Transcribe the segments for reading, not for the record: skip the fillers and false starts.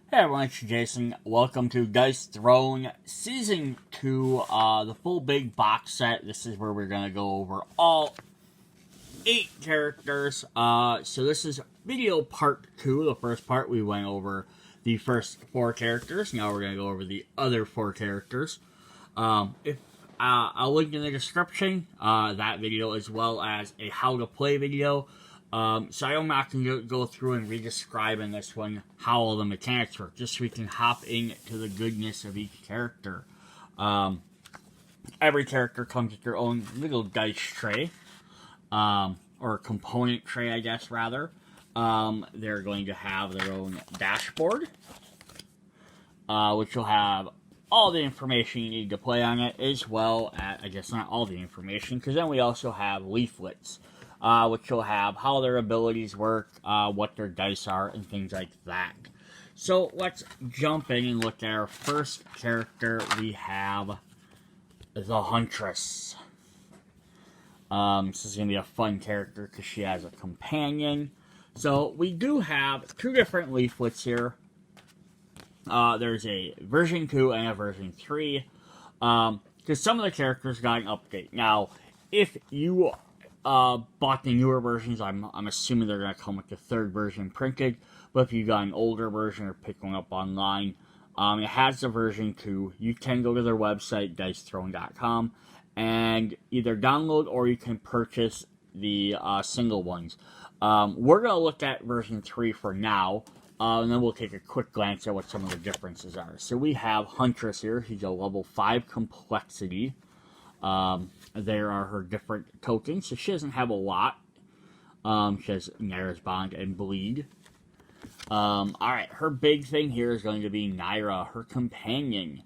Hey everyone, it's Jason. Welcome to Dice Throne Season 2, the full big box set. This is where we're going to go over all 8 characters. So this is video part 2. The first part, we went over the first 4 characters. Now we're going to go over the other 4 characters. If I'll link in the description, that video, as well as a how to play video. So I'm not going to go through and re-describe in this one how all the mechanics work, just so we can hop into the goodness of each character. Every character comes with their own little dice tray, or component tray, I guess, rather. They're going to have their own dashboard, which will have all the information you need to play on it, as well as, I guess not all the information, because then we also have leaflets, which will have how their abilities work, what their dice are, and things like that. So let's jump in and look at our first character. We have the Huntress. This is going to be a fun character because she has a companion. So we do have 2 different leaflets here. There's a version 2 and a version 3. Because some of the characters got an update. Now, if you bought the newer versions, I'm assuming they're going to come with the 3rd version printed. But if you got an older version or pick one up online, it has the version 2. You can go to their website, dicethrone.com, and either download or you can purchase the single ones. We're going to look at version 3 for now. And then we'll take a quick glance at what some of the differences are. So we have Huntress here. She's a level 5 complexity. There are her different tokens. So she doesn't have a lot. She has Naira's Bond and Bleed. Alright, her big thing here is going to be Naira, her companion.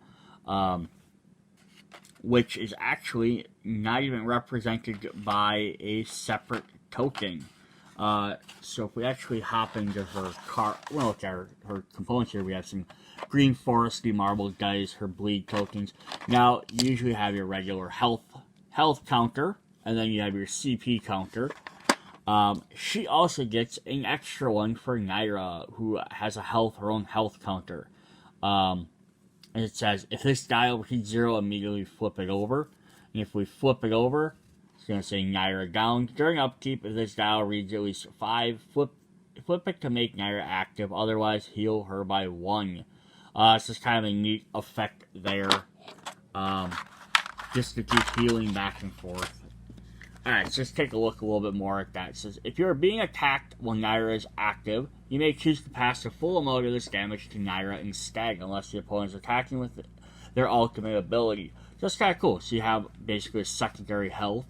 Which is actually not even represented by a separate token. So if we actually hop into her we'll look at her components here. We have some green foresty marble dice, her bleed tokens. Now, you usually have your regular health counter, and then you have your CP counter. She also gets an extra one for Naira, who has her own health counter. And it says, if this dial reads 0, immediately flip it over. And if we flip it over, it's going to say Naira down. During upkeep, if this dial reads at least 5, flip it to make Naira active. Otherwise, heal her by 1. It's just kind of a neat effect there. Just to keep healing back and forth. Alright, so let's take a look a little bit more at that. It says, if you are being attacked while Naira is active, you may choose to pass the full amount of this damage to Naira instead, unless the opponent is attacking with their ultimate ability. So that's kind of cool. So you have basically secondary health.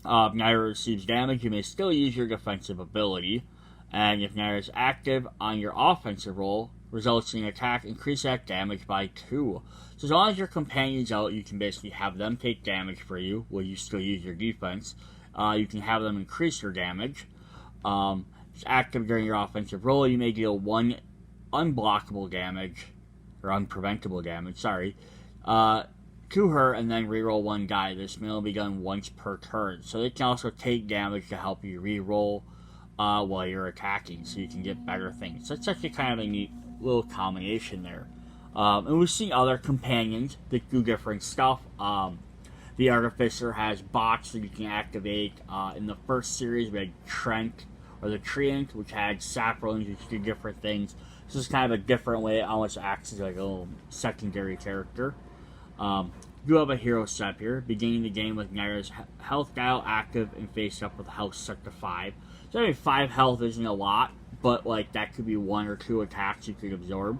If Naira receives damage, you may still use your defensive ability. And if Naira is active on your offensive roll, results in an attack, increase that damage by 2. So as long as your companion's out, you can basically have them take damage for you, while you still use your defense. You can have them increase your damage. It's active during your offensive roll. You may deal 1 unblockable damage, or unpreventable damage, to her, and then reroll 1 die. This may only be done once per turn. So they can also take damage to help you reroll while you're attacking, so you can get better things. So it's actually kind of a neat little combination there. And we've seen other companions that do different stuff. The Artificer has bots that you can activate. In the first series, we had Trent, or the Treant, which had Saprons, which do different things. This is kind of a different way. It almost acts as like a little secondary character. You have a hero step here, beginning the game with Naira's health dial active and face up with health set to 5. So I mean, 5 health isn't a lot, but like that could be 1 or 2 attacks you could absorb.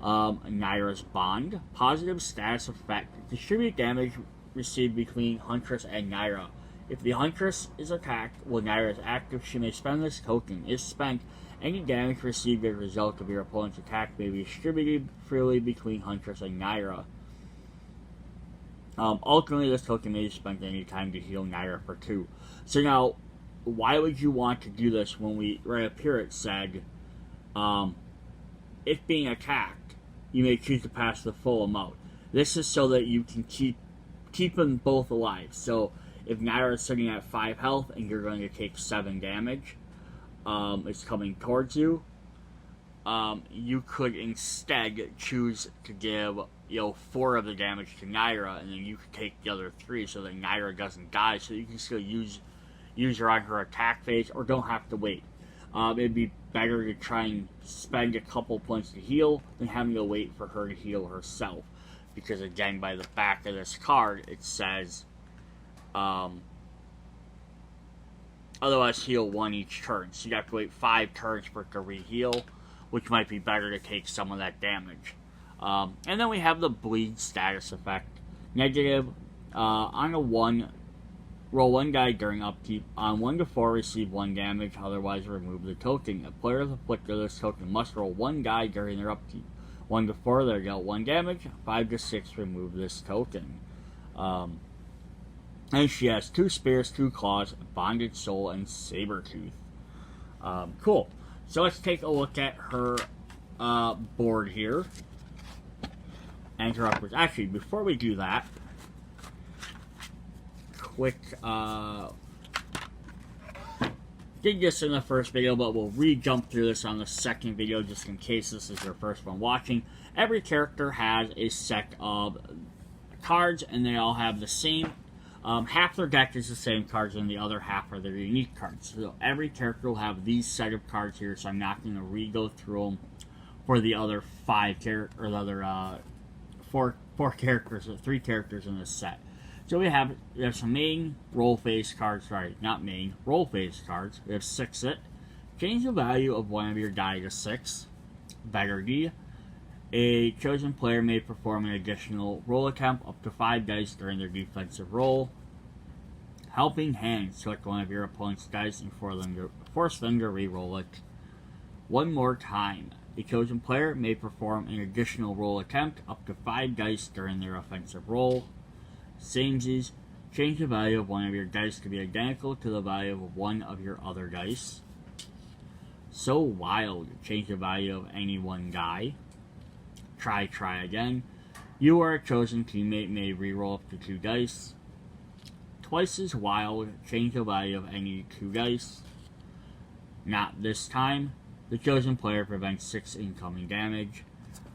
Naira's Bond, positive status effect, distribute damage received between Huntress and Naira. If the Huntress is attacked while Naira is active, she may spend this token. If spent, any damage received as a result of your opponent's attack may be distributed freely between Huntress and Naira. Ultimately, this token may be spent any time to heal Naira for 2. So now, why would you want to do this when right up here it said, if being attacked, you may choose to pass the full amount. This is so that you can keep them both alive. So if Naira is sitting at 5 health and you're going to take 7 damage, it's coming towards you. you could instead choose to give 4 of the damage to Naira, and then you could take the other 3 so that Naira doesn't die, so you can still use her on her attack phase, or don't have to wait. It'd be better to try and spend a couple points to heal than having to wait for her to heal herself. Because again, by the back of this card, it says, otherwise heal 1 each turn. So you have to wait 5 turns for it to re-heal, which might be better to take some of that damage. And then we have the bleed status effect. Negative, on a 1, roll 1 die during upkeep. On 1 to 4, receive 1 damage, otherwise remove the token. A player afflicted with this token must roll 1 die during their upkeep. 1 to 4, they dealt 1 damage. 5 to 6, remove this token. And she has 2 spears, 2 claws, bonded soul, and saber tooth. Cool. So let's take a look at her board here. And her upwards. Actually, before we do that, quick, did this in the first video, but we'll re-jump through this on the second video just in case this is your first one watching. Every character has a set of cards, and they all have the same, half their deck is the same cards, and the other half are their unique cards. So every character will have these set of cards here, so I'm not going to re-go through them for the other 5 characters, or the other 4 characters, or 3 characters in this set. So we have some main roll phase cards, roll phase cards. We have Sixit. Change the value of one of your die to 6. Beggardy. A chosen player may perform an additional roll attempt up to 5 dice during their defensive roll. Helping Hand. Select one of your opponent's dice and force them to re-roll it. One more time. A chosen player may perform an additional roll attempt up to 5 dice during their offensive roll. Samesies. Change the value of one of your dice to be identical to the value of one of your other dice. So Wild. Change the value of any one die. Try again. You or a chosen teammate may reroll up to 2 dice. Twice as Wild. Change the value of any 2 dice. Not this time. The chosen player prevents 6 incoming damage.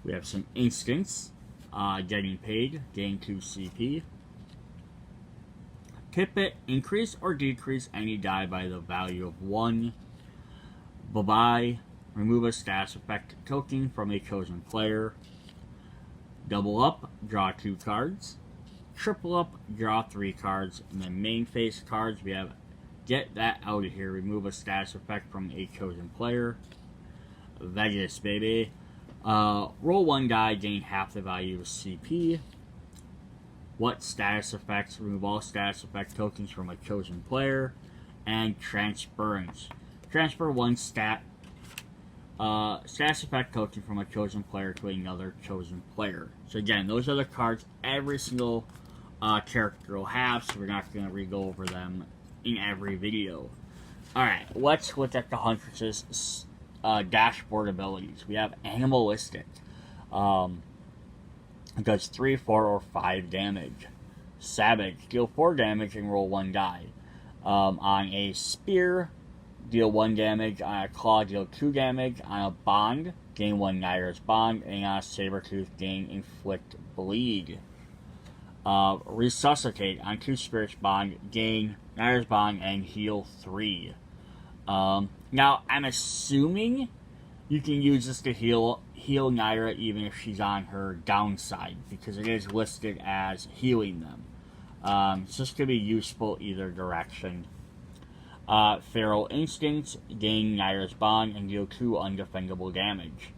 We have some instants. Getting paid. Gain 2 CP. Tip it. Increase or decrease any die by the value of 1. Bye-bye. Remove a status effect token from a chosen player. Double up. Draw 2 cards. Triple up. Draw 3 cards. And then main phase cards, we have Get That Out of Here. Remove a status effect from a chosen player. Vegas, baby. Roll 1 die, gain half the value of CP. What status effects? Remove all status effect tokens from a chosen player. And Transference. Transfer 1 status effect token from a chosen player to another chosen player. So again, those are the cards every single character will have, so we're not going to re-go over them in every video. Alright, let's look at the Huntress's dashboard abilities. We have Animalistic. It does 3, 4, or 5 damage. Savage. Deal 4 damage and roll 1 die. On a Spear, deal 1 damage. On a Claw, deal 2 damage. On a Bond, gain 1 Naira's Bond. And on a Sabertooth, gain Inflict Bleed. Resuscitate. On 2 Spirits Bond, gain Naira's Bond and heal 3. Now, I'm assuming you can use this to heal Naira even if she's on her downside, because it is listed as healing them. So this could be useful either direction. Feral Instincts, gain Naira's Bond and deal 2 undefendable damage.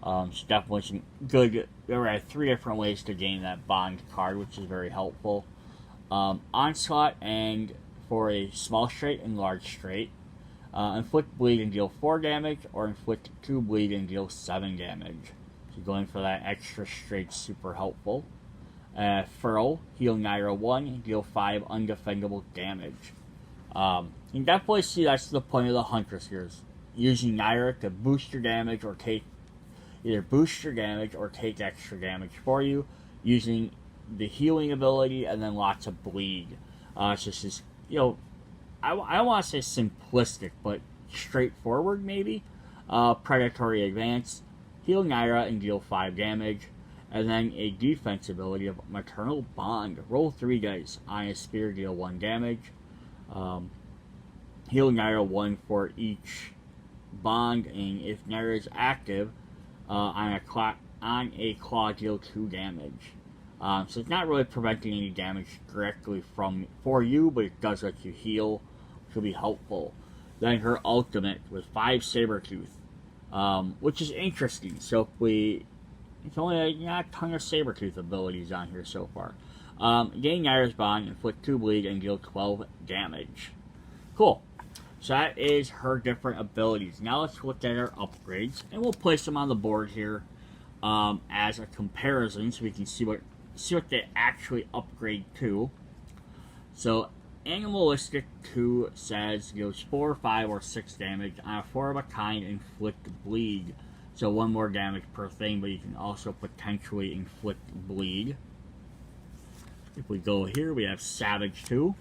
So definitely some good, there are 3 different ways to gain that Bond card, which is very helpful. Onslaught, and for a small straight and large straight. Inflict Bleed and deal 4 damage, or Inflict 2 Bleed and deal 7 damage. So going for that extra straight, super helpful. Furl, heal Naira 1, deal 5 undefendable damage. You can definitely see that's the point of the Huntress here, is using Naira to boost your damage or take extra damage for you, using the healing ability and then lots of bleed. It's just, I don't want to say simplistic, but straightforward maybe. Predatory Advance, heal Naira and deal 5 damage. And then a defense ability of Maternal Bond. Roll 3 dice. On a spear, deal 1 damage. Heal Naira 1 for each bond, and if Naira is active, on a claw, deal 2 damage. So it's not really preventing any damage directly for you, but it does let you heal, which will be helpful. Then her ultimate with 5 Sabertooth, which is interesting. So it's only not a ton of Sabertooth abilities on here so far. Gain Naira's Bond, inflict 2 bleed, and deal 12 damage. Cool. So that is her different abilities. Now let's look at her upgrades, and we'll place them on the board here as a comparison, so we can see what they actually upgrade to. So Animalistic 2 says goes 4, 5, or 6 damage on a 4 of a kind, inflict bleed. So 1 more damage per thing, but you can also potentially inflict bleed. If we go here, we have Savage 2.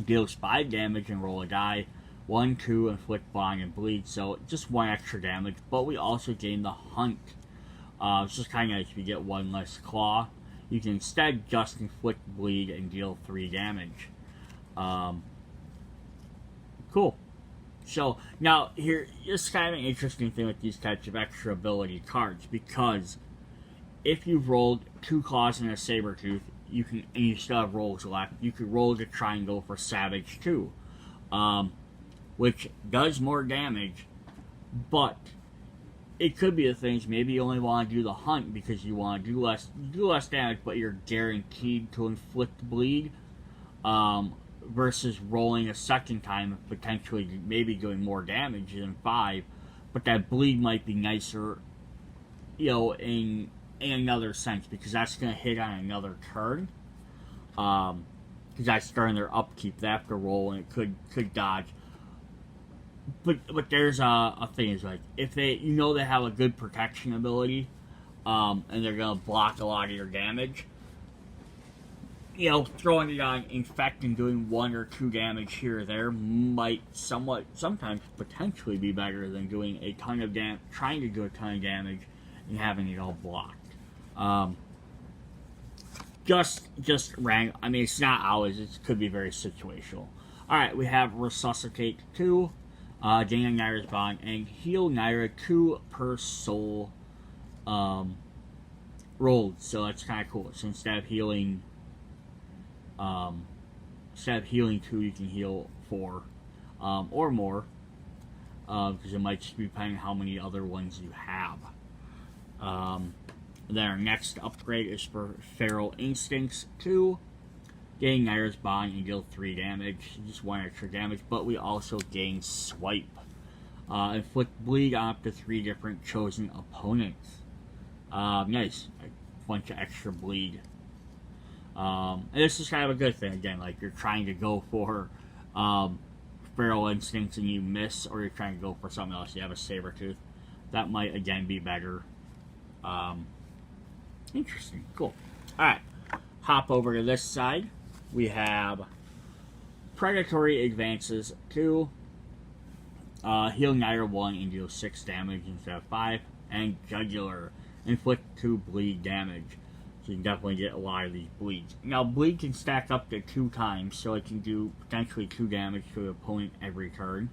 Deals 5 damage and roll a die. 1, 2, inflict bond and bleed. So just 1 extra damage, but we also gain the Hunt. It's just kind of nice if you get 1 less claw. You can instead just inflict bleed and deal 3 damage. Cool. So, now, here, it's kind of an interesting thing with these types of extra ability cards, because if you've rolled 2 claws and a Sabertooth, and you still have rolls left, you could roll to try and go for Savage 2, which does more damage, but it could be the things, maybe you only want to do the Hunt because you want to do less damage, but you're guaranteed to inflict bleed, versus rolling a second time and potentially maybe doing more damage than 5, but that bleed might be nicer, in another sense, because that's going to hit on another turn, because that's during their upkeep. They have to roll, and it could dodge. But there's a thing, is like, if they have a good protection ability, and they're going to block a lot of your damage, throwing it on Infect and doing 1 or 2 damage here or there might sometimes potentially be better than doing a ton of trying to do a ton of damage and having it all blocked. Just rank. I mean, it's not always. It could be very situational. All right, we have Resuscitate 2, gain Naira's Bond, and heal Naira 2 per soul rolled. So that's kind of cool. So instead of healing 2, you can heal 4 or more, because it might just be depending on how many other ones you have. Then our next upgrade is for Feral Instincts 2. Gain Naira's Bond and deal 3 damage, just 1 extra damage, but we also gain Swipe. Inflict bleed on up to 3 different chosen opponents. Nice. A bunch of extra bleed. And this is kind of a good thing, again, like you're trying to go for Feral Instincts and you miss, or you're trying to go for something else, you have a Sabertooth. That might, again, be better. Interesting. Cool. Alright. Hop over to this side. We have Predatory Advances 2. Heal Naira 1 and deal 6 damage instead of 5. And Jugular. Inflict 2 bleed damage. So you can definitely get a lot of these bleeds. Now, bleed can stack up to 2 times, so it can do potentially 2 damage to the opponent every turn.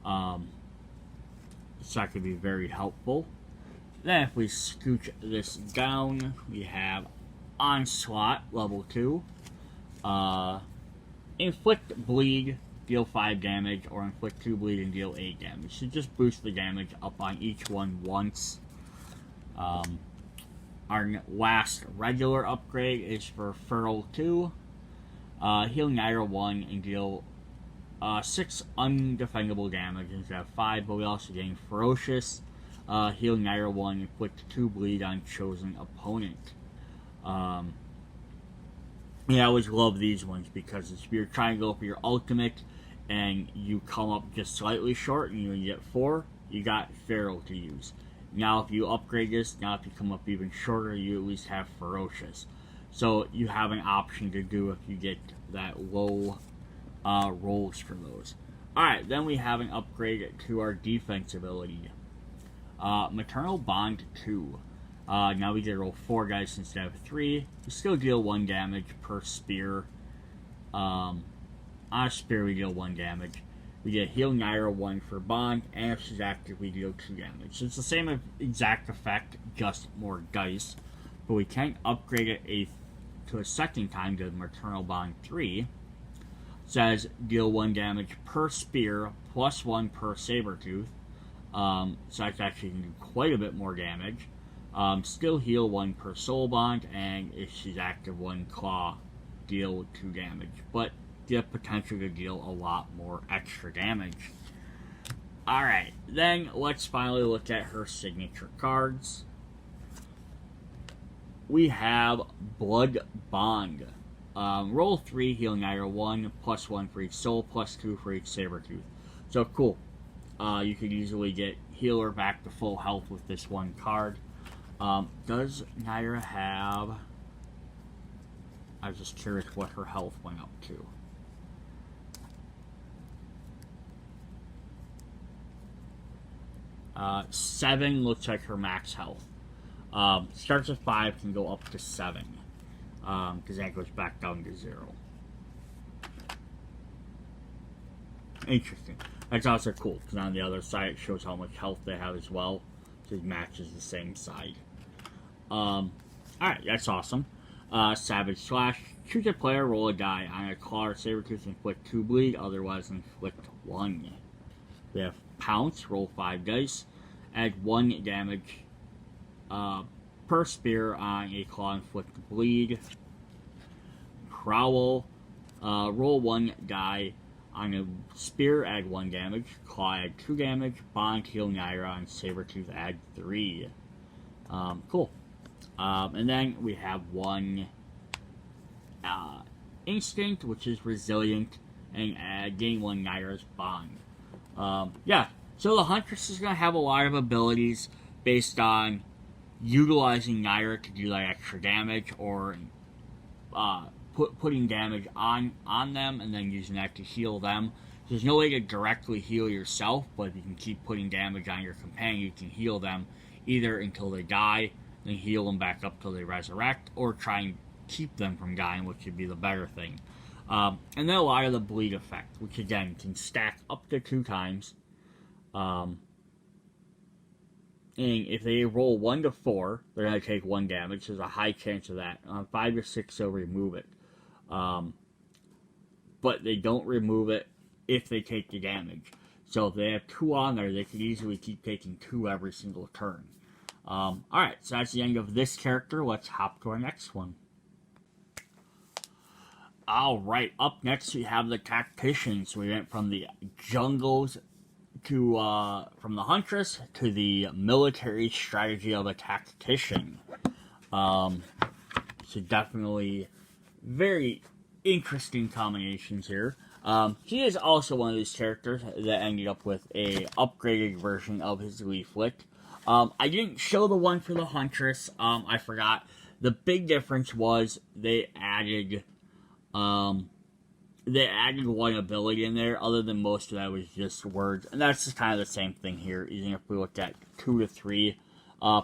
So that could be very helpful. Then if we scooch this down, we have Onslaught, level 2. Inflict bleed, deal 5 damage, or inflict 2 bleed and deal 8 damage. So just boost the damage up on each one once. Our last regular upgrade is for Feral 2. Heal Naira 1 and deal 6 undefendable damage instead of 5, but we also gain Ferocious. Heal Naira 1, inflict 2 bleed on chosen opponent. I always love these ones, because if you're trying to go for your ultimate and you come up just slightly short and you get 4, you got Feral to use. Now if you upgrade this, now if you come up even shorter, you at least have Ferocious. So you have an option to do if you get that low rolls for those. Alright, then we have an upgrade to our defense ability. Maternal Bond 2. Now we get to roll 4 dice instead of 3. We still deal 1 damage per spear. On a spear we deal 1 damage. We get Heal Naira 1 for Bond, and if she's active we deal 2 damage. So it's the same exact effect, just more dice. But we can upgrade it to a second time to Maternal Bond 3. It says deal 1 damage per spear, plus 1 per Sabretooth. So that's actually quite a bit more damage. Still heal 1 per Soul Bond, and if she's active, 1 Claw, deal 2 damage. But the potential to deal a lot more extra damage. Alright, then let's finally look at her signature cards. We have Blood Bond. Roll 3, heal Naira 1, plus 1 for each soul, plus 2 for each Sabretooth. So cool. You could easily get healer back to full health with this one card. Does Naira have... I was just curious what her health went up to. Seven looks like her max health. Starts at 5, can go up to 7. Because that goes back down to 0. Interesting. That's also cool, because on the other side it shows how much health they have as well. So it matches the same side. Alright, that's awesome. Savage Slash. Choose a player, roll a die. On a claw or Sabretooth, inflict 2 bleed, otherwise inflict 1. We have Pounce, roll 5 dice. Add 1 damage per spear on a claw, inflict bleed. Prowl, roll 1 die. On a spear, add 1 damage. Claw, add 2 damage. Bond, heal Naira. On Sabretooth, add 3. Cool. And then we have 1 Instinct, which is Resilient, and gain 1 Naira's Bond. Yeah, so the Huntress is going to have a lot of abilities based on utilizing Naira to do like extra damage, or putting damage on them and then using that to heal them. There's no way to directly heal yourself, but if you can keep putting damage on your companion, you can heal them either until they die, then heal them back up till they resurrect, or try and keep them from dying, which would be the better thing. And then a lot of the bleed effect, which again can stack up to 2 times. And if they roll 1 to 4, they're going to take 1 damage. There's a high chance of that. On 5 to 6, they'll remove it. But they don't remove it if they take the damage. So if they have 2 on there, they could easily keep taking 2 every single turn. Alright, so that's the end of this character. Let's hop to our next one. Alright, up next we have the Tacticians. We went from the jungles to, from the Huntress to the military strategy of a Tactician. So definitely very interesting combinations here. He is also one of these characters that ended up with a upgraded version of his leaflet. I didn't show the one for the Huntress. I forgot. The big difference was they added 1 ability in there. Other than most of that was just words, and that's just kind of the same thing here. Even if we looked at 2 to 3,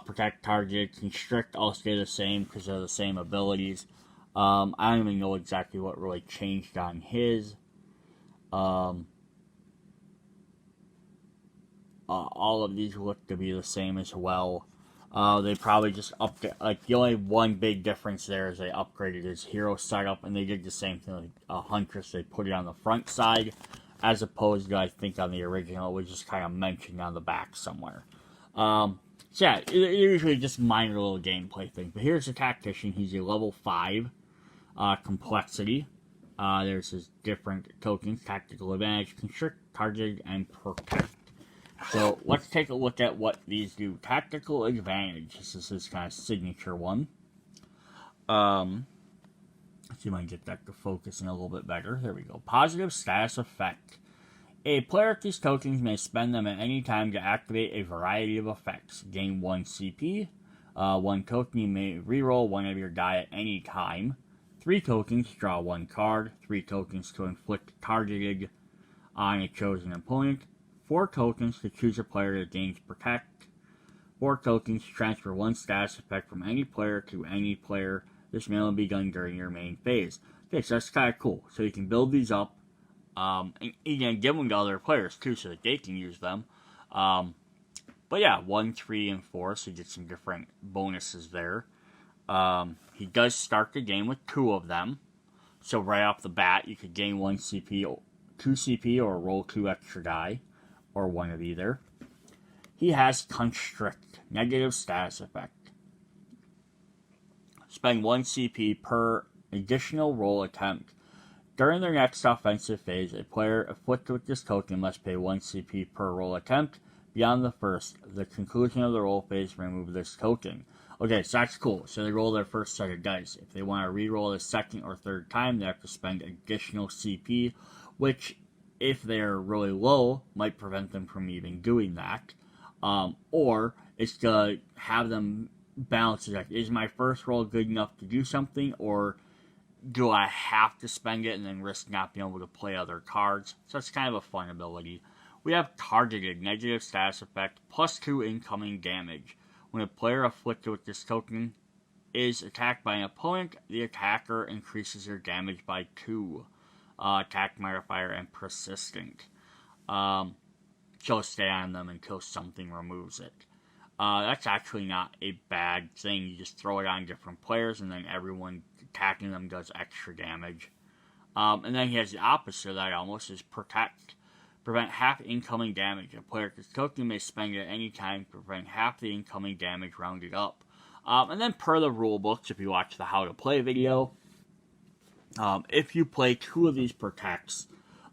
protect target, constrict all stay the same because they're the same abilities. I don't even know exactly what really changed on his. All of these look to be the same as well. They probably just upped it. Like, the only one big difference there is they upgraded his hero setup, and they did the same thing like Huntress. They put it on the front side, as opposed to, I think, on the original, it was just kind of mentioned on the back somewhere. So yeah, usually just minor little gameplay thing. But here's the Tactician. He's a level 5 complexity. There's his different tokens: Tactical Advantage, Constrict, Target, and Protect. So let's take a look at what these do. Tactical Advantage. This is his kind of signature one. Let's see if I can get that to focus in a little bit better. There we go. Positive status effect. A player with these tokens may spend them at any time to activate a variety of effects. Gain 1 CP. 1 token, you may reroll 1 of your die at any time. 3 tokens, draw 1 card. 3 tokens to inflict targeted on a chosen opponent. 4 tokens to choose a player that gains Protect. 4 tokens to transfer 1 status effect from any player to any player. This may only be done during your main phase. Okay, so that's kind of cool. So you can build these up, and you can give them to other players too, so that they can use them. But yeah, 1, 3, and 4, so you get some different bonuses there. He does start the game with 2 of them. So right off the bat, you could gain 1 CP, 2 CP, or roll 2 extra die, or one of either. He has Constrict, negative status effect. Spend 1 CP per additional roll attempt. During their next offensive phase, a player equipped with this token must pay 1 CP per roll attempt. Beyond the first, the conclusion of the roll phase, remove this token. Okay, so that's cool. So they roll their first set of dice. If they want to re-roll the second or third time, they have to spend additional CP, which, if they're really low, might prevent them from even doing that. Or it's to have them balance it. Like, is my first roll good enough to do something, or do I have to spend it and then risk not being able to play other cards? So it's kind of a fun ability. We have Targeted, negative status effect, plus 2 incoming damage. When a player afflicted with this token is attacked by an opponent, the attacker increases their damage by 2. Attack modifier and persistent. So stay on them until something removes it. That's actually not a bad thing. You just throw it on different players, and then everyone attacking them does extra damage. And then he has the opposite of that almost, is Protect. Prevent half incoming damage. A player with this token may spend it at any time to prevent half the incoming damage rounded up. And then per the rulebooks, if you watch the How to Play video, if you play 2 of these Protects,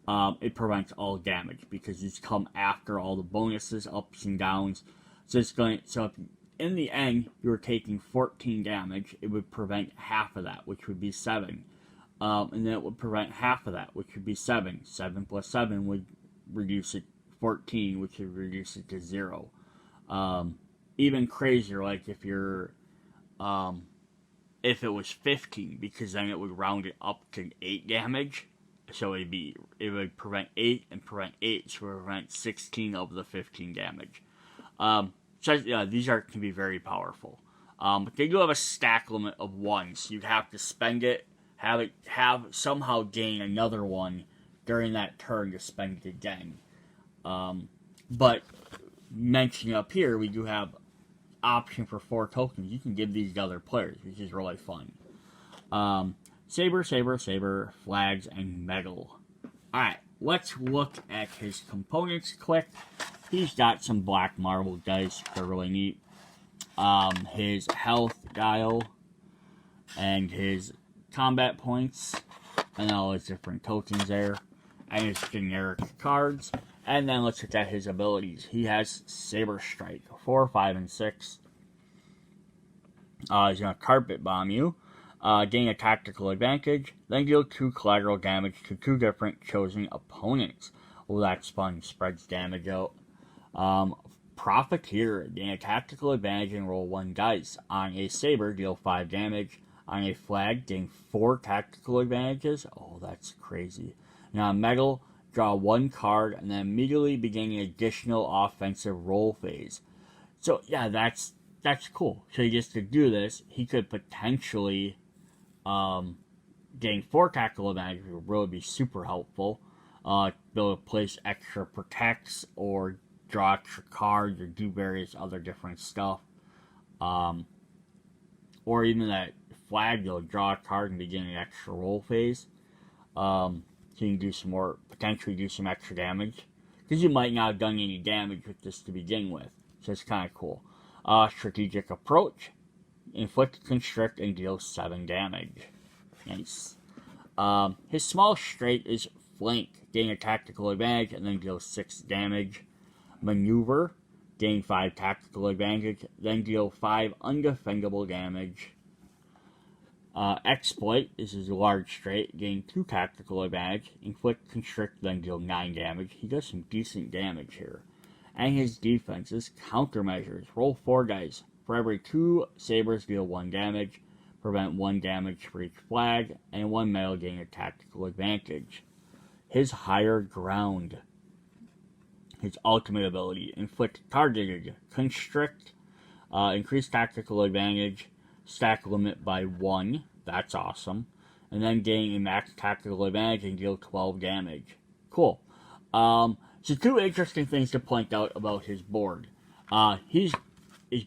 it prevents all damage because these come after all the bonuses, ups and downs. So it's going. So if in the end you're taking 14 damage, it would prevent half of that, which would be 7. And then it would prevent half of that, which would be 7. 7 plus 7 would reduce it 14, which would reduce it to 0. Even crazier, like if you're, if it was 15, because then it would round it up to 8 damage. So it would prevent 8 and prevent 8, so it would prevent 16 of the 15 damage. So yeah, these can be very powerful. But they do have a stack limit of 1, so you'd have to spend it, have somehow gain another one during that turn to spend it again. But mentioning up here, we do have option for 4 tokens. You can give these to other players, which is really fun. Saber, Flags, and Metal. Alright, let's look at his components quick. He's got some black marble dice. They're really neat. His health dial, and his combat points, and all his different tokens there, and his generic cards. And then let's look at his abilities. He has Saber Strike, 4, 5, and 6. He's going to Carpet Bomb you, gain a tactical advantage, then deal 2 collateral damage to 2 different chosen opponents. Well, that's fun. Spreads damage out. Profiteer, gain a tactical advantage and roll 1 dice. On a Saber, deal 5 damage. On a Flag, gain 4 tactical advantages. Oh, that's crazy. Now, Metal, draw 1 card, and then immediately begin an additional offensive roll phase. So, yeah, that's cool. So, just to do this, he could potentially gain 4 tactical advantage, which would really be super helpful. Be able to place extra protects, or draw extra cards, or do various other different stuff. Or even that Flag, you'll draw a card and begin an extra roll phase. So you can do some more, potentially do some extra damage. Because you might not have done any damage with this to begin with. So it's kind of cool. Strategic Approach. Inflict, Constrict, and deal 7 damage. Nice. His small straight is Flank. Gain a tactical advantage and then deal 6 damage. Maneuver. Gain 5 tactical advantage, then deal 5 undefendable damage. Exploit, this is a large straight, gain 2 tactical advantage, inflict, constrict, then deal 9 damage. He does some decent damage here. And his defense is countermeasures. Roll 4 dice. For every 2 sabers, deal 1 damage, prevent 1 damage for each flag, and 1 metal gain a tactical advantage. his higher ground. His ultimate ability, inflict targeted, constrict, increase tactical advantage, stack limit by 1. That's awesome. And then gain a max tactical advantage and deal 12 damage. Cool. So two interesting things to point out about his board. His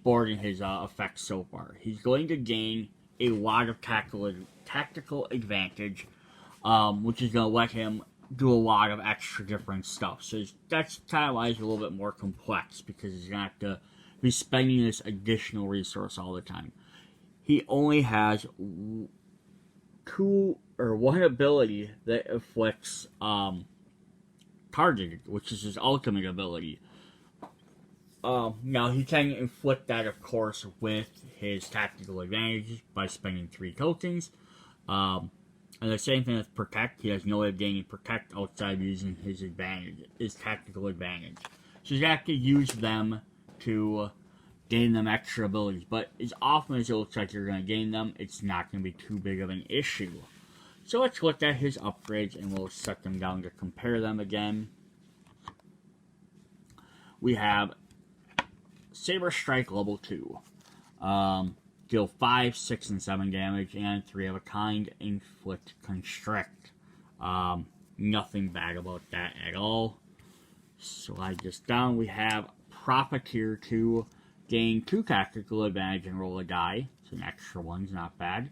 board and his effects so far. He's going to gain a lot of tactical advantage, which is going to let him do a lot of extra different stuff. So that's kind of why he's a little bit more complex, because he's going to have to be spending this additional resource all the time. He only has one ability that afflicts targeted, which is his ultimate ability. Now he can inflict that, of course, with his tactical advantage by spending 3 tokens. And the same thing with Protect. He has no way of gaining Protect outside of using his tactical advantage. So you have to use them to gain them extra abilities. But as often as it looks like you're going to gain them, it's not going to be too big of an issue. So let's look at his upgrades, and we'll set them down to compare them again. We have Saber Strike level 2. Deal 5, 6, and 7 damage, and 3 of a kind, inflict constrict. Nothing bad about that at all. Slide this down. We have Profiteer 2. Gain 2 tactical advantage and roll a die. So an extra one's not bad.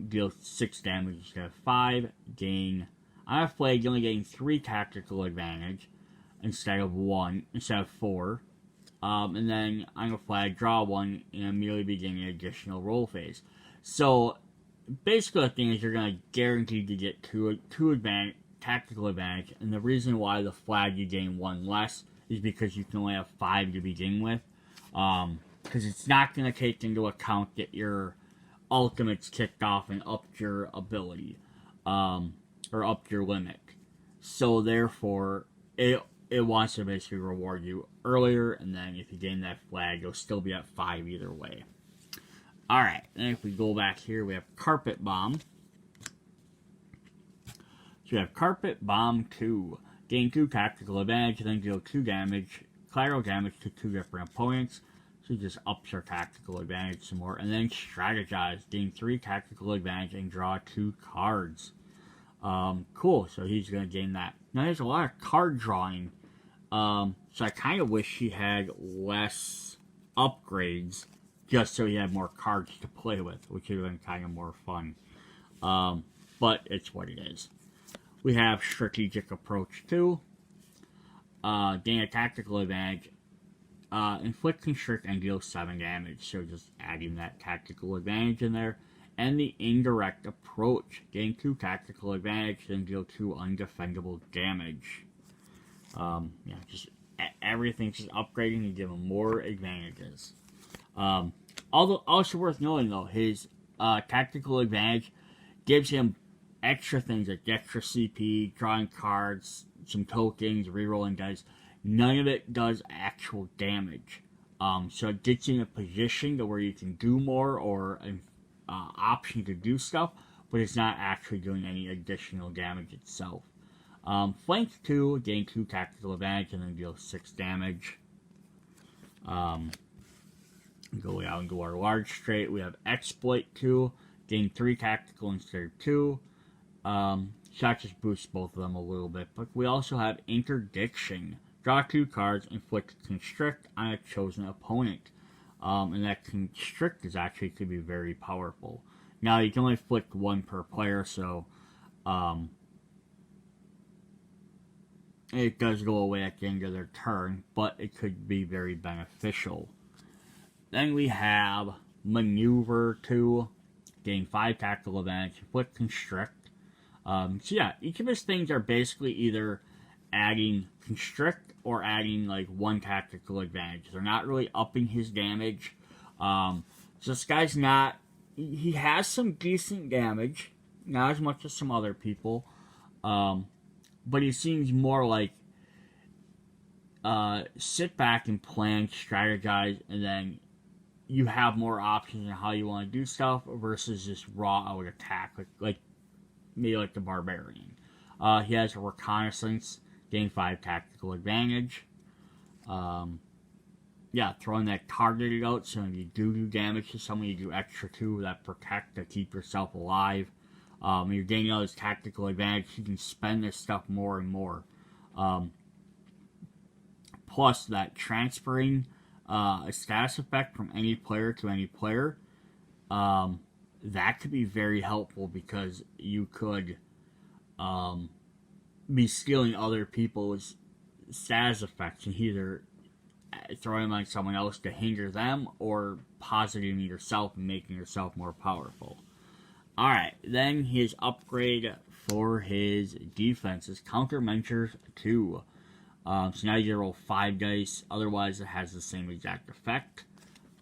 Deal 6 damage instead of 5. Gain, on a flag, you only gain 3 tactical advantage instead of 4. And then on a flag, draw 1 and immediately begin an additional roll phase. So basically the thing is you're going to guarantee to get 2 tactical advantage, and the reason why the flag you gain 1 less is because you can only have 5 to begin with. Because it's not going to take into account that your ultimate's kicked off and upped your ability, or upped your limit. So therefore, it wants to basically reward you earlier, and then if you gain that flag, you'll still be at 5 either way. Alright, then if we go back here, we have Carpet Bomb. So we have Carpet Bomb 2. Gain 2 tactical advantage, then deal 2 damage, collateral damage to 2 different opponents. So he just ups your tactical advantage some more. And then Strategize. Gain 3 tactical advantage and draw 2 cards. Cool, so he's going to gain that. Now there's a lot of card drawing. So I kind of wish he had less upgrades, just so he had more cards to play with, which would have been kind of more fun. But it's what it is. We have Strategic Approach 2. Gain a tactical advantage. Inflict, constrict, and deal 7 damage. So just adding that tactical advantage in there. And the Indirect Approach. Gain 2 tactical advantage, then deal 2 undefendable damage. Just everything's just upgrading to give him more advantages. Although also worth knowing though, his tactical advantage gives him extra things like extra CP, drawing cards, some tokens, rerolling dice. None of it does actual damage. So it gets you in a position to where you can do more, or an option to do stuff, but it's not actually doing any additional damage itself. Flank 2, gain 2 tactical advantage and then deal 6 damage. Go out and do our large straight. We have Exploit 2, gain 3 tactical instead of 2. Shot just boosts both of them a little bit. But we also have Interdiction. Draw 2 cards, inflict Constrict on a chosen opponent. And that Constrict is actually could be very powerful. Now you can only inflict 1 per player, so it does go away at the end of their turn, but it could be very beneficial. Then we have Maneuver 2, gain 5 tactical advantage, inflict Constrict. So yeah, each of his things are basically either adding Constrict or adding like 1 tactical advantage. They're not really upping his damage. So this guy's not, he has some decent damage, not as much as some other people. But he seems more like sit back and plan, strategize, and then you have more options on how you want to do stuff versus just raw out attack, like maybe like the Barbarian. He has a reconnaissance, gain 5 tactical advantage. Yeah, throwing that targeted out, so if you do damage to someone, you do extra 2 that protect to keep yourself alive. You're gaining all this tactical advantage, you can spend this stuff more and more. Plus, that transferring a status effect from any player to any player, that could be very helpful because you could be stealing other people's status effects and either throwing them on someone else to hinder them or positing yourself and making yourself more powerful. Alright, then his upgrade for his defense is Countermeasures 2. So now you roll 5 dice, otherwise it has the same exact effect.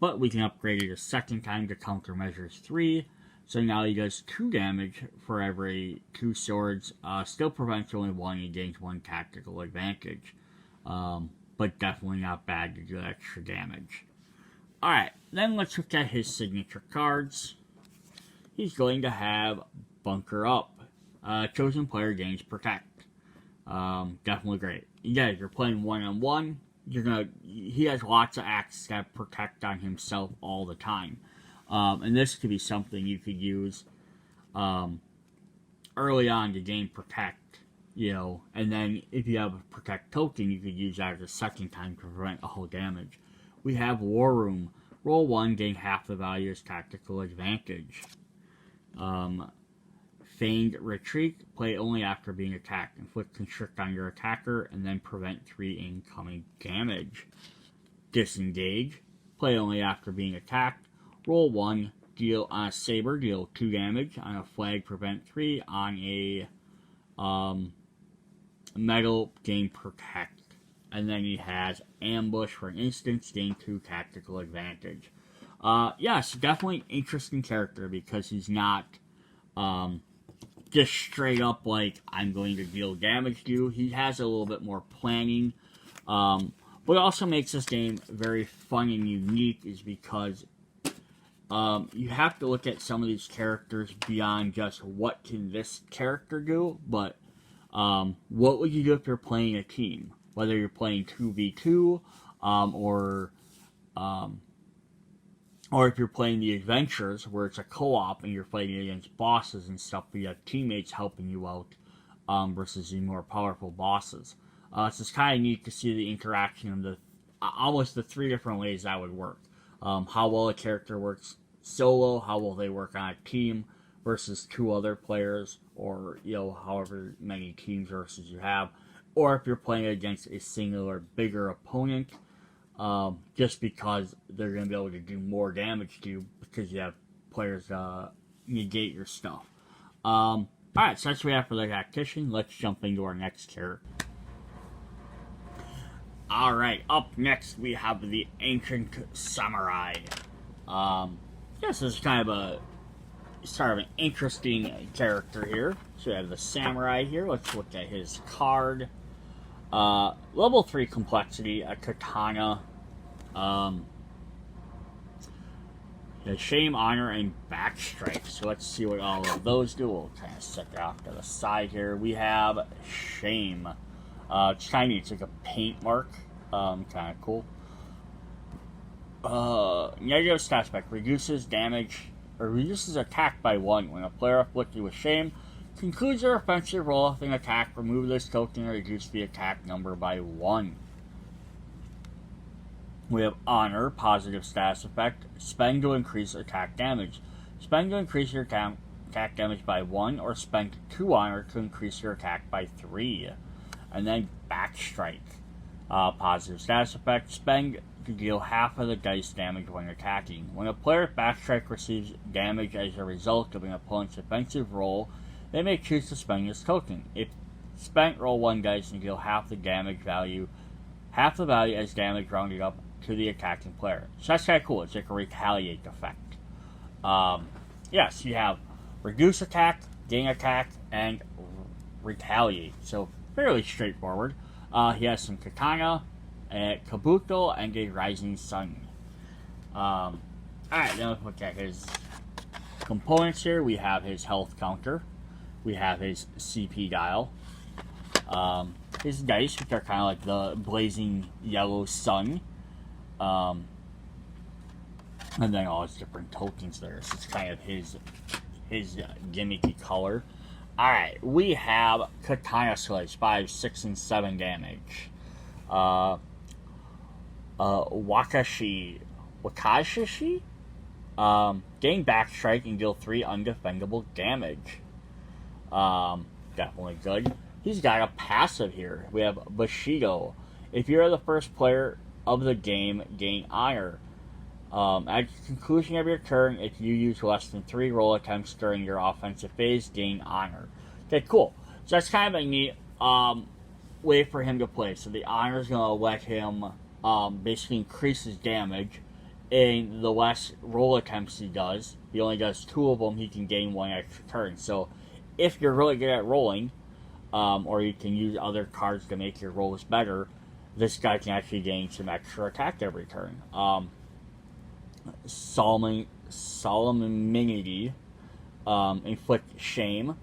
But we can upgrade it a second time to Countermeasures 3. So now he does 2 damage for every 2 swords. Still prevents only 1 and gains 1 tactical advantage. But definitely not bad to do extra damage. Alright, then let's look at his signature cards. He's going to have Bunker Up. Chosen player gains Protect. Definitely great. Yeah, if you're playing one-on-one, he has lots of access to protect on himself all the time. And this could be something you could use early on to gain Protect, and then if you have a Protect token, you could use that as a second time to prevent all damage. We have War Room. Roll 1, gain half the value as tactical advantage. Feigned Retreat, play only after being attacked. Inflict Constrict on your attacker, and then prevent 3 incoming damage. Disengage, play only after being attacked. Roll 1, deal on a saber, deal 2 damage. On a flag, prevent 3. On a metal, gain Protect. And then he has Ambush for an instance, gain 2 tactical advantage. Yes, definitely an interesting character because he's not just straight up like, I'm going to deal damage to you. He has a little bit more planning. What also makes this game very fun and unique is because you have to look at some of these characters beyond just what can this character do, but what would you do if you're playing a team? Whether you're playing 2v2, or if you're playing the Adventures, where it's a co-op and you're fighting against bosses and stuff, but you have teammates helping you out, versus the more powerful bosses. So it's kind of neat to see the interaction of the almost the 3 different ways that would work. How well a character works solo, how well they work on a team versus 2 other players, or however many teams versus you have, or if you're playing against a singular bigger opponent. Just because they're going to be able to do more damage to you because you have players negate your stuff. Alright, so that's what we have for the Tactician. Let's jump into our next character. Alright, up next we have the Ancient Samurai. This is kind of a sort of an interesting character here. So we have the Samurai here. Let's look at his card. Level 3 complexity, a katana, shame, honor, and backstrike. So let's see what all of those do. We'll kind of set that off to the side here. We have shame. It's kind of neat. It's like a paint mark. Kind of cool. Negative stat effect reduces damage or reduces attack by 1 when a player afflicted with shame concludes their offensive roll with an attack. Remove this token and reduce the attack number by 1. We have Honor, positive status effect. Spend to increase attack damage. Spend to increase your attack damage by 1, or spend 2 Honor to increase your attack by 3. And then Backstrike, positive status effect. Spend to deal half of the dice damage when attacking. When a player Backstrike receives damage as a result of an opponent's offensive roll, they may choose to spend this token. If spent, roll 1 dice and deal half the value as damage rounded up to the attacking player. So that's kind of cool. It's like a retaliate effect. Yes, you have reduce attack, gain attack, and retaliate. So fairly straightforward. He has some katana, a kabuto, and a rising sun. Alright, then let's look at his components here. We have his health counter. we have his CP dial. His dice, which are kind of like the blazing yellow sun. And then all his different tokens there. So it's kind of his gimmicky color. Alright, we have Katana Slice, 5, 6, and 7 damage. Wakashi. Gain backstrike and deal 3 undefendable damage. Definitely good. He's got a passive here. We have Bushido. If you're the first player of the game, gain honor. At the conclusion of your turn, if you use less than 3 roll attempts during your offensive phase, gain honor. Okay, cool. So that's kind of a neat way for him to play. So the honor is going to let him basically increase his damage. And the less roll attempts he does, he only does 2 of them, he can gain 1 extra turn. So if you're really good at rolling, or you can use other cards to make your rolls better, this guy can actually gain some extra attack every turn. Solemnity, inflict shame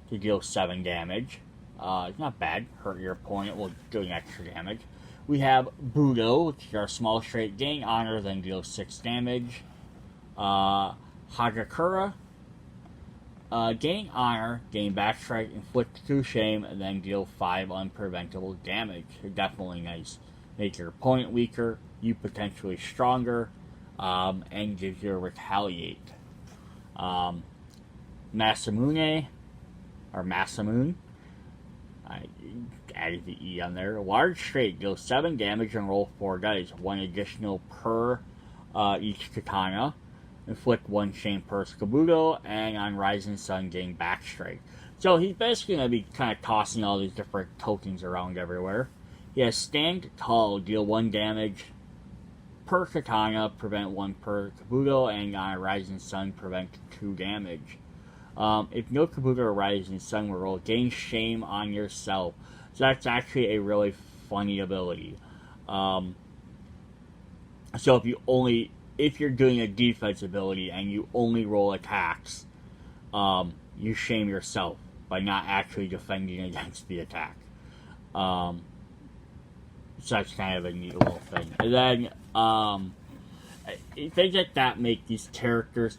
to deal 7 damage. It's not bad. Hurt your opponent while doing extra damage. We have Budo, which is our small straight, gain honor, then deal 6 damage. Hagakura, gain honor, gain backstrike, inflict 2 shame, and then deal 5 unpreventable damage. Definitely nice. Make your opponent weaker, you potentially stronger, and gives you a retaliate. Masamune, or Masamune, I added the E on there. Large straight, deal 7 damage and roll 4 dice, 1 additional per each katana. Inflict 1 shame per Kabuto, and on Rising Sun, gain backstrike. So he's basically going to be kind of tossing all these different tokens around everywhere. He has Stand Tall, deal 1 damage per katana, prevent 1 per Kabuto, and on Rising Sun, prevent 2 damage. If no Kabuto or Rising Sun will roll, gain shame on yourself. So that's actually a really funny ability. So if you're doing a defense ability and you only roll attacks, you shame yourself by not actually defending against the attack. So that's kind of a neat little thing. And then, things like that make these characters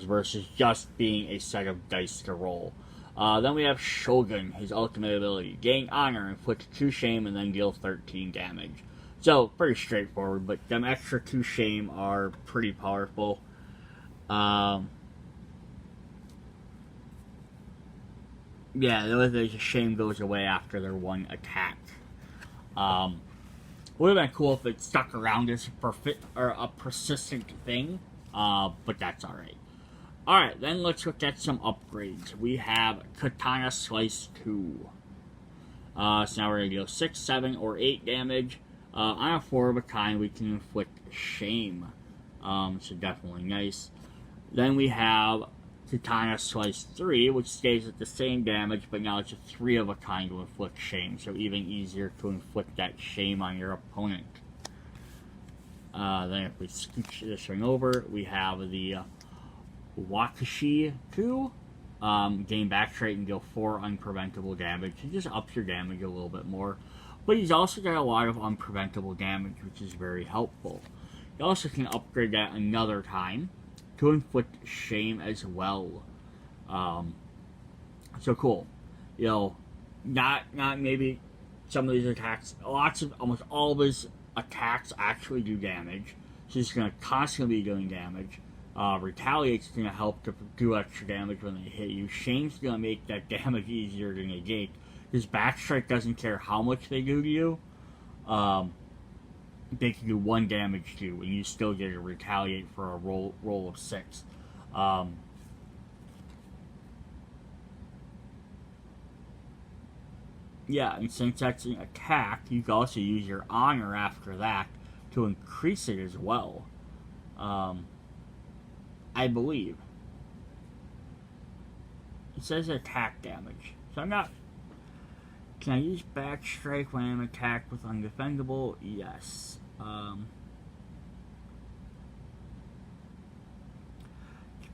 versus just being a set of dice to roll. Then we have Shogun, his ultimate ability. Gain honor, inflict 2 shame, and then deal 13 damage. So, pretty straightforward, but them extra 2 shame are pretty powerful. Yeah, the shame goes away after their 1 attack. Would have been cool if it stuck around as a persistent thing, but that's alright. Alright, then let's look at some upgrades. We have Katana Slice 2. So now we're going to deal 6, 7, or 8 damage. On a 4 of a kind, we can inflict shame. So definitely nice. Then we have Katana Slice 3, which stays at the same damage, but now it's a 3 of a kind to inflict shame. So even easier to inflict that shame on your opponent. Then if we scooch this thing over, we have the Wakashi 2. Gain backstrike and deal 4 unpreventable damage. It just ups your damage a little bit more. But he's also got a lot of unpreventable damage, which is very helpful. You also can upgrade that another time to inflict shame as well. So cool. You know, not maybe some of these attacks. Almost all of his attacks actually do damage. So he's going to constantly be doing damage. Retaliate's going to help to do extra damage when they hit you. Shame's going to make that damage easier to negate. His backstrike doesn't care how much they do to you. They can do 1 damage to you, and you still get a retaliate for a roll of 6. Yeah, and since that's an attack, you can also use your honor after that to increase it as well. I believe. It says attack damage. So I'm not... Can I use backstrike when I'm attacked with undefendable? Yes.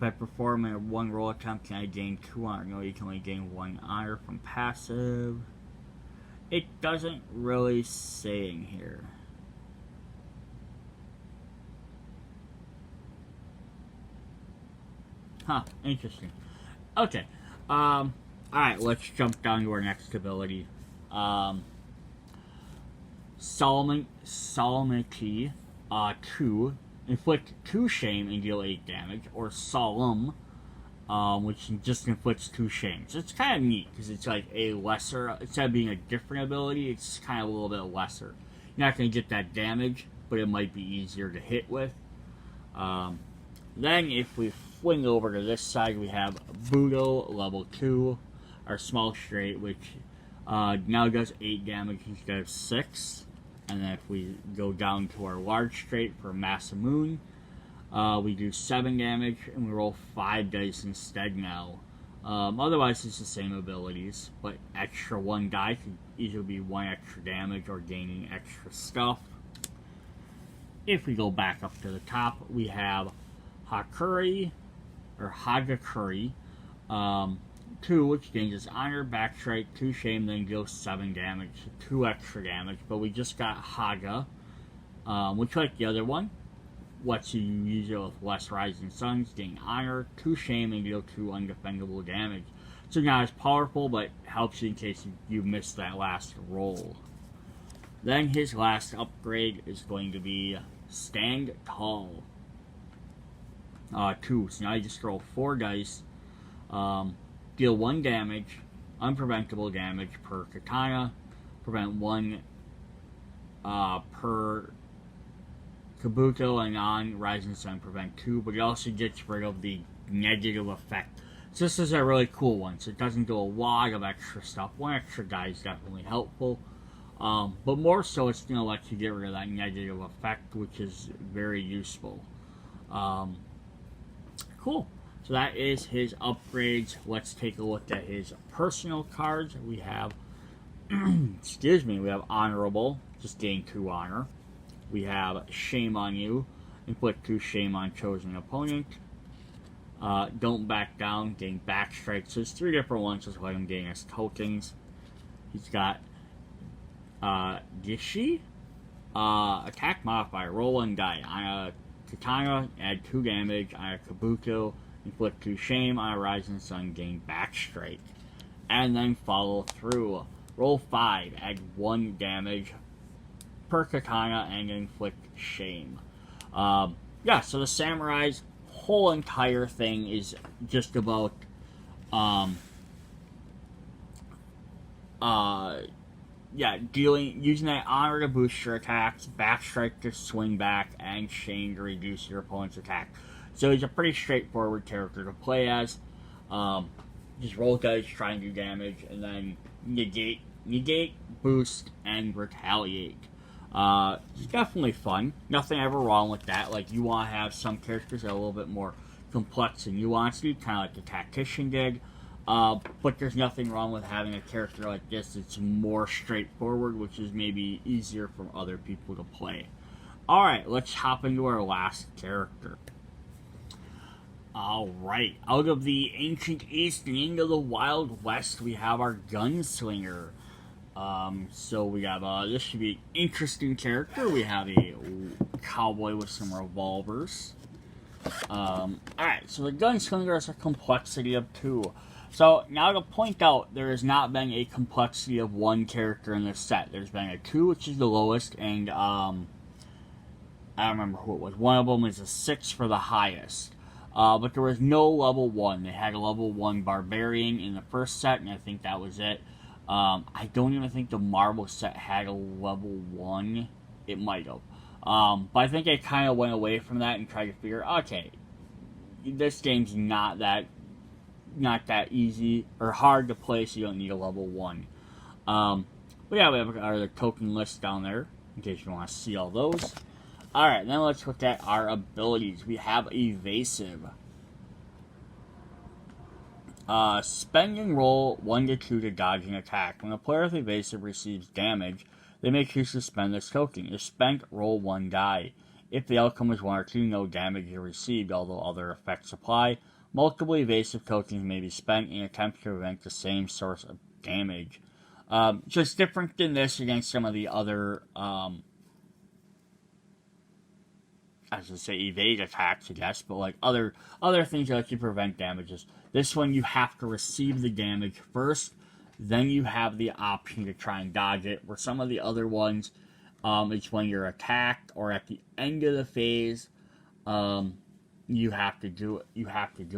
By performing one roll attempt, can I gain 2 honor? No, you can only gain 1 honor from passive. It doesn't really say in here. Huh, interesting. Okay. Alright, let's jump down to our next ability. Solemnity 2. Inflict 2 shame and deal 8 damage. Or Solemn, which just inflicts 2 shame. So it's kind of neat, because it's like a lesser, instead of being a different ability, it's kind of a little bit lesser. You're not going to get that damage, but it might be easier to hit with. Then if we fling over to this side, we have Budo level 2, our small straight, which now does 8 damage instead of 6. And then if we go down to our large straight for Masamune, we do 7 damage, and we roll 5 dice instead now. Otherwise, it's the same abilities, but extra 1 die could either be 1 extra damage or gaining extra stuff. If we go back up to the top, we have Hagakure, 2, which gains honor, backstrike, 2 shame, then deals 7 damage, 2 extra damage. But we just got Haga, which, like the other one, lets you use it with less rising suns, gain honor, 2 shame, and deal 2 undefendable damage. So not as powerful, but helps you in case you missed that last roll. Then his last upgrade is going to be Stand Tall. 2. So now you just roll 4 dice. Deal 1 damage, unpreventable damage per katana, prevent 1 per Kabuto, and on Rising Sun prevent 2, but it also gets rid of the negative effect. So this is a really cool one, so it doesn't do a lot of extra stuff. 1 extra die is definitely helpful, but more so it's going to let you get rid of that negative effect, which is very useful. Cool. So that is his upgrades. Let's take a look at his personal cards. We have, excuse me, we have Honorable, just gain 2 honor. We have Shame on You, inflict 2 shame on chosen opponent. Don't Back Down, gain Backstrike. So there's 3 different ones, just let him gain as tokens. He's got Gishi, attack modifier, roll 1 die. On a katana, add 2 damage. On a Kabuto, inflict 2 shame. On a Rising Sun, gain Backstrike. And then follow through. Roll 5, add 1 damage per katana, and inflict shame. Yeah, so the Samurai's whole entire thing is just about using that honor to boost your attacks, backstrike to swing back, and shame to reduce your opponent's attack. So he's a pretty straightforward character to play as. Just roll dice, try and do damage, and then negate, boost, and retaliate. It's definitely fun. Nothing ever wrong with that. Like, you want to have some characters that are a little bit more complex and nuanced, kind of like the Tactician did. But there's nothing wrong with having a character like this that's more straightforward, which is maybe easier for other people to play. Alright, let's hop into our last character. Alright, out of the Ancient East and into the Wild West, we have our Gunslinger. So we have, this should be an interesting character. We have a cowboy with some revolvers. Alright, so the Gunslinger has a complexity of 2. So, now to point out, there has not been a complexity of 1 character in this set. There's been a 2, which is the lowest, and, I don't remember who it was. One of them is a 6 for the highest. But there was no level 1. They had a level 1 Barbarian in the first set, and I think that was it. I don't even think the Marvel set had a level 1. It might have. But I think they kind of went away from that and tried to figure, okay, this game's not that easy or hard to play, so you don't need a level 1. But yeah, we have our token list down there, in case you want to see all those. Alright, then let's look at our abilities. We have Evasive. Spend and roll 1 to 2 to dodge an attack. When a player with Evasive receives damage, they may choose to spend this token. If spent, roll 1 die. If the outcome is 1 or 2, no damage is received, although other effects apply. Multiple evasive tokens may be spent in an attempt to prevent the same source of damage. Just different than this against some of the other, I should say evade attacks, I guess, but like other things that let you prevent damages. This one you have to receive the damage first, then you have the option to try and dodge it, where some of the other ones, it's when you're attacked or at the end of the phase, you have to do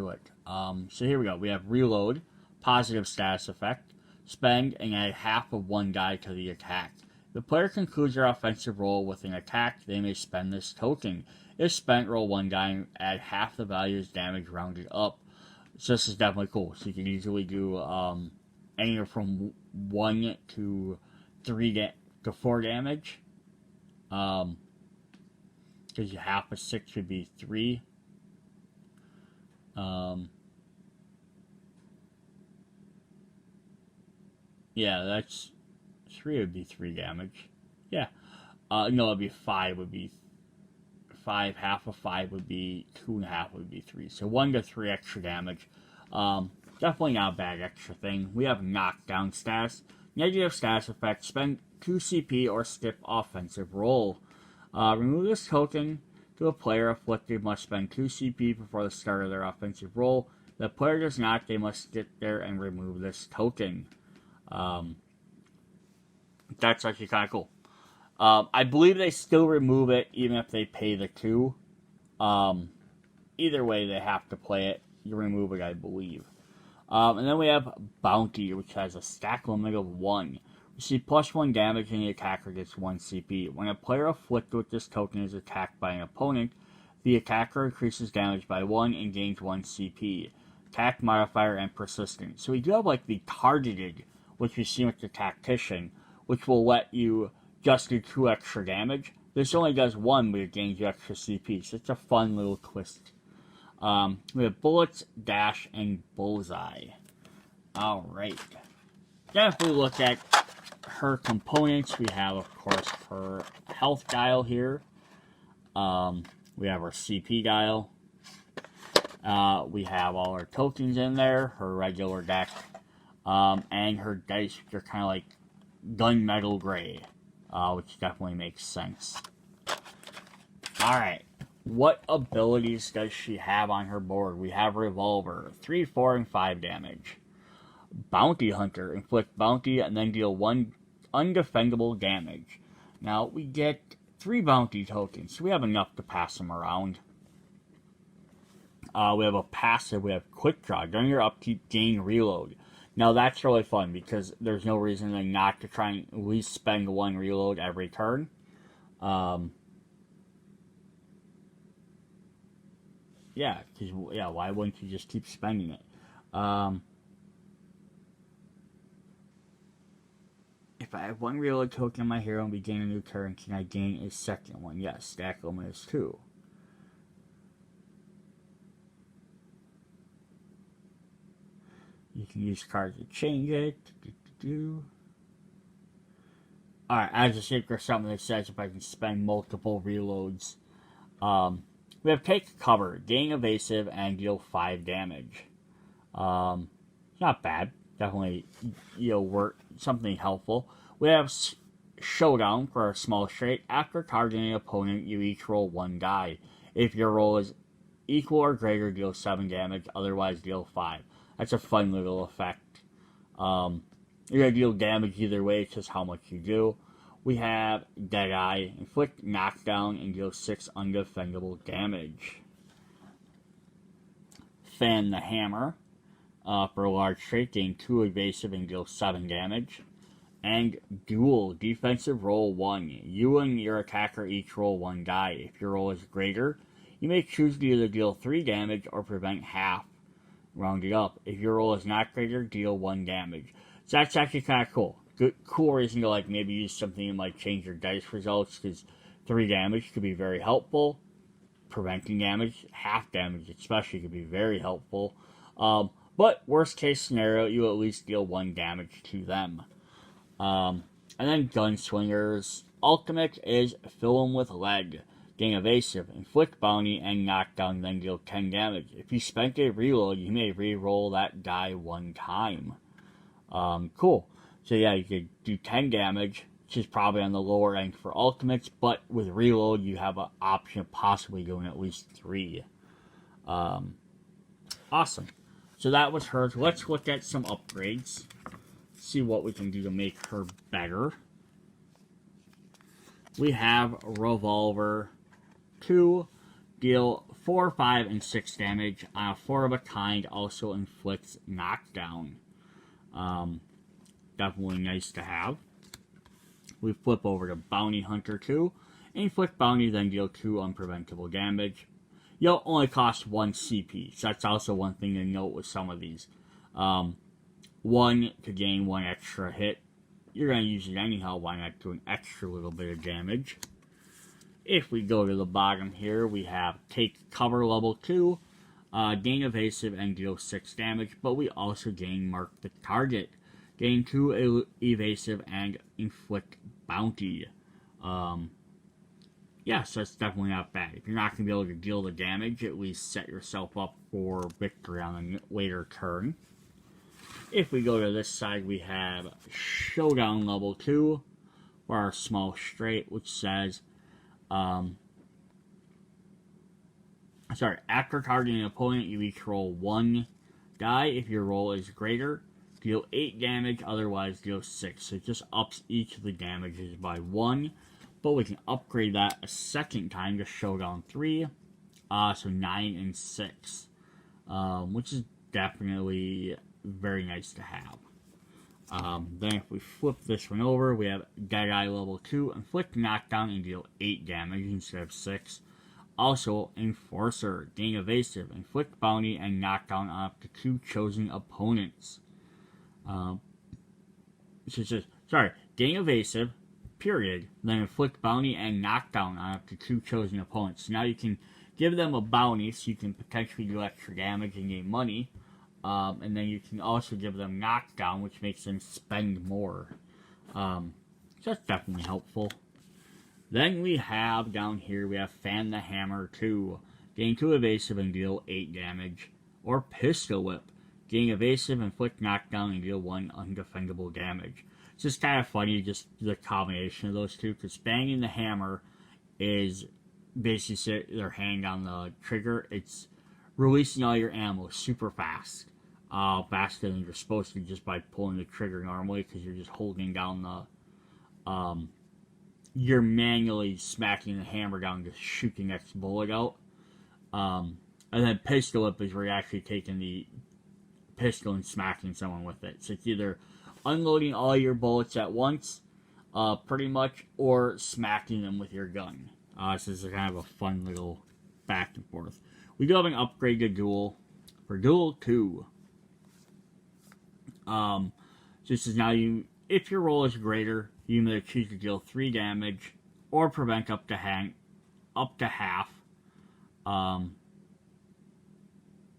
it. So here we go. We have reload, positive status effect, spend, and add half of one die to the attack. If the player concludes their offensive roll with an attack, they may spend this token. If spent, roll one die and add half the value's damage rounded up. So this is definitely cool. So you can easily do anywhere from 1 to 4 damage. Because half of 6 would be 3. Yeah, that's 3 would be 3 damage. Yeah. No, it'd be 5 would be 5. Half of 5 would be 2.5 would be 3. So 1 to 3 extra damage. Definitely not a bad extra thing. We have knockdown status. Negative status effect. Spend 2 CP or skip offensive roll. Remove this token. To a player afflicted must spend 2 CP before the start of their offensive roll. If the player does not, they must sit there and remove this token. That's actually kind of cool. I believe they still remove it even if they pay the 2. Either way, they have to play it. You remove it, I believe. And then we have Bounty, which has a stack limit of 1. Receive plus 1 damage and the attacker gets 1 CP. When a player afflicted with this token is attacked by an opponent, the attacker increases damage by 1 and gains 1 CP. Attack modifier and persistent. So we do have like the targeted, which we see with the tactician, which will let you just do 2 extra damage. This only does 1, but it gains you extra CP. So it's a fun little twist. We have bullets, dash, and bullseye. Alright. Then if we look at her components, we have, of course, her health dial here. We have our CP dial. We have all our tokens in there, her regular deck, and her dice, which are kind of like gunmetal gray, which definitely makes sense. Alright, what abilities does she have on her board? We have Revolver, 3, 4, and 5 damage. Bounty Hunter, inflict bounty and then deal 1 undefendable damage. Now, we get 3 bounty tokens, so we have enough to pass them around. We have a passive, we have Quick Draw. During your upkeep, gain reload. Now, that's really fun because there's no reason not to try and at least spend 1 reload every turn. Yeah, why wouldn't you just keep spending it? If I have 1 reload token on my hero and begin a new turn, can I gain a second one? Yes, stack limit is 2. You can use cards to change it. Alright, as a secret, something that says if I can spend multiple reloads. We have Take Cover, gain evasive, and deal 5 damage. Not bad. Definitely, work something helpful. We have Showdown for a small straight. After targeting an opponent, you each roll 1 die. If your roll is equal or greater, deal 7 damage. Otherwise, deal 5. That's a fun little effect. You're gonna deal damage either way. It's just how much you do. We have Deadeye, inflict knockdown and deal 6 undefendable damage. Fan the Hammer. For a large straight, gain 2 evasive and deal 7 damage. And Duel, defensive, roll 1. You and your attacker each roll 1 die. If your roll is greater, you may choose to either deal 3 damage or prevent half, rounded up. If your roll is not greater, deal 1 damage. So that's actually kind of cool. Cool reason to maybe use something that might change your dice results, because 3 damage could be very helpful. Preventing damage, half damage especially, could be very helpful. But worst case scenario, you at least deal 1 damage to them. And then Gunslingers. Ultimate is Fill 'em with Lead. gain evasive, inflict bounty, and knockdown, then deal 10 damage. If you spent a reload, you may re-roll that die 1 time. Cool. So yeah, you could do 10 damage, which is probably on the lower end for ultimates, but with reload, you have an option of possibly going at least 3. Awesome. So that was hers. Let's look at some upgrades. See what we can do to make her better. We have Revolver 2, deal 4, 5, and 6 damage on a 4 of a kind, also inflicts knockdown. Definitely nice to have. We flip over to Bounty Hunter 2, inflict bounty, then deal 2 unpreventable damage. You'll only cost 1 CP, so that's also one thing to note with some of these. 1 to gain 1 extra hit. You're going to use it anyhow, why not do an extra little bit of damage? If we go to the bottom here, we have Take Cover level 2, gain evasive and deal 6 damage, but we also gain Mark the Target. Gain 2 evasive and inflict bounty. Yeah, so that's definitely not bad. If you're not going to be able to deal the damage, at least set yourself up for victory on a later turn. If we go to this side, we have Showdown level 2, for our small straight, which says, after targeting an opponent, you each roll 1 die. If your roll is greater, deal 8 damage, otherwise deal 6. So it just ups each of the damages by 1. But we can upgrade that a second time to Showdown 3. So 9 and 6. Which is definitely very nice to have. Then if we flip this one over, we have Deadeye level 2. Inflict knockdown and deal 8 damage instead of 6. Also, Enforcer. Gain evasive. Inflict bounty and knockdown on up to 2 chosen opponents. Gain evasive, period. Then inflict bounty and knockdown on up to 2 chosen opponents. So now you can give them a bounty so you can potentially do extra damage and gain money. And then you can also give them knockdown, which makes them spend more. So that's definitely helpful. Then we have, down here, we have Fan the Hammer 2. Gain 2 evasive and deal 8 damage. Or Pistol Whip. Gain evasive, inflict knockdown, and deal 1 undefendable damage. It's just kind of funny, just the combination of those two, because banging the hammer is basically their hand on the trigger. It's releasing all your ammo super fast. Faster than you're supposed to just by pulling the trigger normally, because you're just holding down the, you're manually smacking the hammer down to shoot the next bullet out. And then Pistol Whip is where you're actually taking the pistol and smacking someone with it. So it's either unloading all your bullets at once, pretty much, or smacking them with your gun. So this is kind of a fun little back and forth. We do have an upgrade to Duel. For Duel 2, this is now if your roll is greater, you may choose to deal 3 damage, or prevent up to half.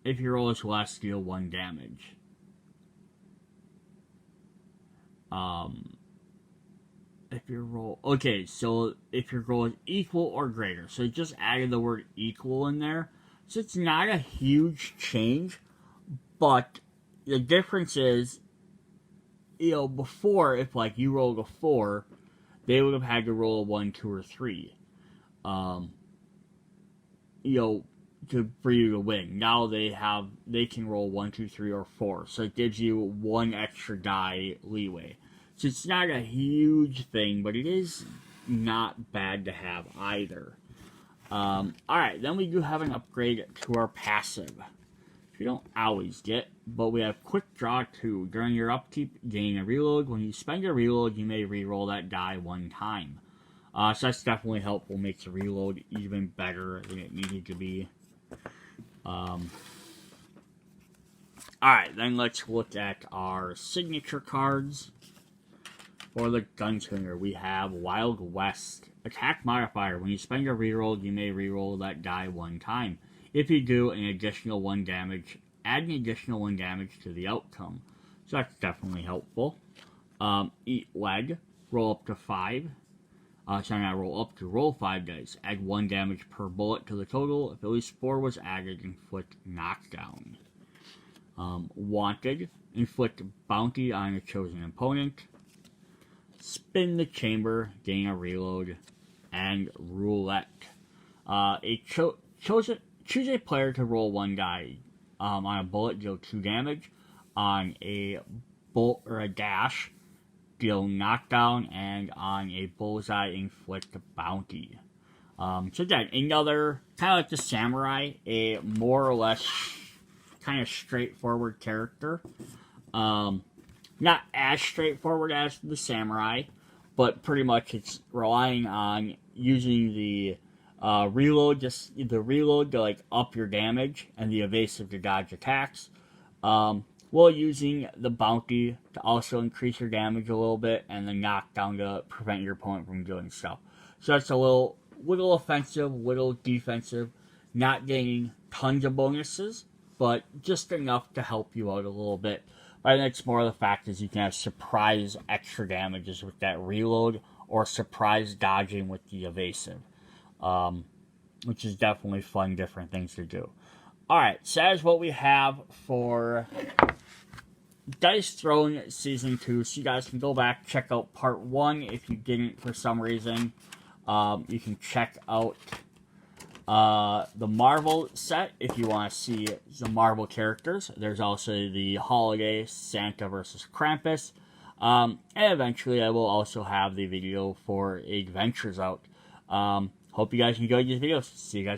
If your roll is less, deal 1 damage. If your roll... Okay, so if your roll is equal or greater. So it just added the word equal in there. So it's not a huge change, but the difference is, before, if, you rolled a 4, they would have had to roll a 1, 2, or 3. For you to win. Now they can roll 1, 2, 3, or 4. So it gives you 1 extra die leeway. So it's not a huge thing, but it is not bad to have either. Alright, then we do have an upgrade to our passive. You don't always get, but we have Quick Draw 2. During your upkeep, gain a reload. When you spend a reload, you may reroll that die 1 time. So that's definitely helpful. Makes the reload even better than it needed to be. Alright, then let's look at our signature cards. For the Gunslinger, we have Wild West. Attack modifier. When you spend a reroll, you may reroll that die 1 time. If you do, an additional 1 damage. Add an additional 1 damage to the outcome. So that's definitely helpful. Eat Leg. Roll up to 5. So now roll up to roll 5 dice. Add 1 damage per bullet to the total. If at least 4 was added, inflict knockdown. Wanted. Inflict bounty on a chosen opponent. Spin the chamber. Gain a reload. And roulette. Choose a player to roll 1 die. On a bullet, deal 2 damage. On a bolt or a dash, deal knockdown, and on a bullseye, inflict bounty. So again, another kind of like the samurai, a more or less kind of straightforward character. Not as straightforward as the samurai, but pretty much it's relying on using the reload to like up your damage and the evasive to dodge attacks. While using the bounty to also increase your damage a little bit, and the knockdown to prevent your opponent from doing so. So that's a little offensive, little defensive, not getting tons of bonuses, but just enough to help you out a little bit. But I think it's more of the fact is you can have surprise extra damages with that reload, or surprise dodging with the evasive, which is definitely fun, different things to do. Alright, so that is what we have for Dice Throne Season 2. So you guys can go back, check out Part 1 if you didn't for some reason. You can check out the Marvel set if you want to see the Marvel characters. There's also the Holiday Santa versus Krampus. And eventually I will also have the video for Adventures out. Hope you guys enjoyed these videos. See you guys.